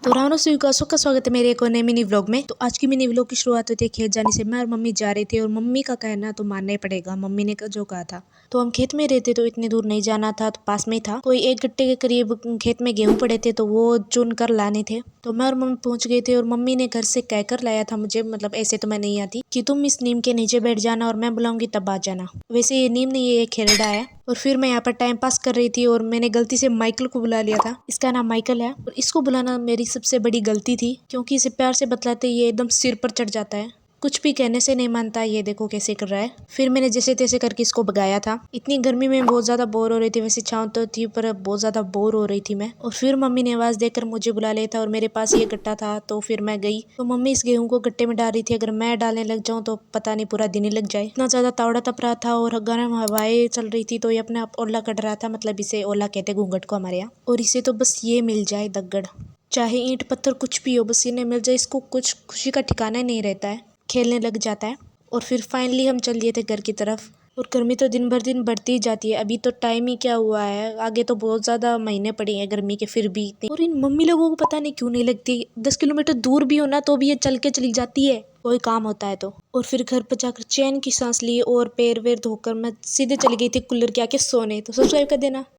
तो रानो का सबका स्वागत है मेरे एक और नए मिनी व्लॉग में। तो आज की मिनी व्लॉग की शुरुआत होती है खेत जाने से। मैं और मम्मी जा रहे थे और मम्मी का कहना तो मानना ही पड़ेगा, मम्मी ने जो कहा था। तो हम खेत में रहते तो इतनी दूर नहीं जाना था, तो पास में ही था। कोई 1 घंटे के करीब खेत में गेहूं पड़े थे तो वो चुन कर लाने थे। तो मैं और मम्मी पहुंच गए थे और मम्मी ने घर से कहकर लाया था मुझे, मतलब ऐसे तो मैं नहीं आती, कि तुम इस नीम के नीचे बैठ जाना और मैं बुलाऊंगी तब आ जाना। वैसे ये नीम नहीं, ये एक खेरड़ा है। और फिर मैं यहाँ पर टाइम पास कर रही थी और मैंने गलती से माइकल को बुला लिया था। इसका नाम माइकल है और इसको बुलाना मेरी सबसे बड़ी गलती थी, क्योंकि इसे प्यार से बतलाते ये एकदम सिर पर चढ़ जाता है, कुछ भी कहने से नहीं मानता। ये देखो कैसे कर रहा है। फिर मैंने जैसे तैसे करके इसको भगाया था। इतनी गर्मी में बहुत ज्यादा बोर हो रही थी, वैसे छाँव तो थी पर बहुत ज्यादा बोर हो रही थी मैं। और फिर मम्मी ने आवाज देकर मुझे बुला लिया था और मेरे पास ये गट्टा था, तो फिर मैं गई। तो मम्मी इस गेहूं को गट्टे में डाल रही थी। अगर मैं डालने लग जाऊं तो पता नहीं पूरा दिन ही लग जाए, इतना ज्यादा तावड़ा तप रहा था और गर्म हवाएं चल रही थी। तो ये अपने आप ओला कट रहा था, मतलब इसे ओला कहते घूंघट को हमारे यहाँ। और इसे तो बस ये मिल जाए दग्गड़, चाहे ईंट पत्थर कुछ भी हो, बस इन्हें मिल जाए। इसको कुछ खुशी का ठिकाना ही नहीं रहता है, खेलने लग जाता है। और फिर फाइनली हम चल दिए थे घर की तरफ। और गर्मी तो दिन भर दिन बढ़ती ही जाती है। अभी तो टाइम ही क्या हुआ है, आगे तो बहुत ज्यादा महीने पड़े हैं गर्मी के, फिर भी इतनी। और इन मम्मी लोगों को पता नहीं क्यों नहीं लगती, 10 किलोमीटर दूर भी हो ना तो भी ये चल के चली जाती है, कोई काम होता है तो। और फिर घर पर जाकर चैन की सांस ली और पैर वैर धोकर मैं सीधे चली गई थी कूलर के आके सोने। तो सब्सक्राइब कर देना।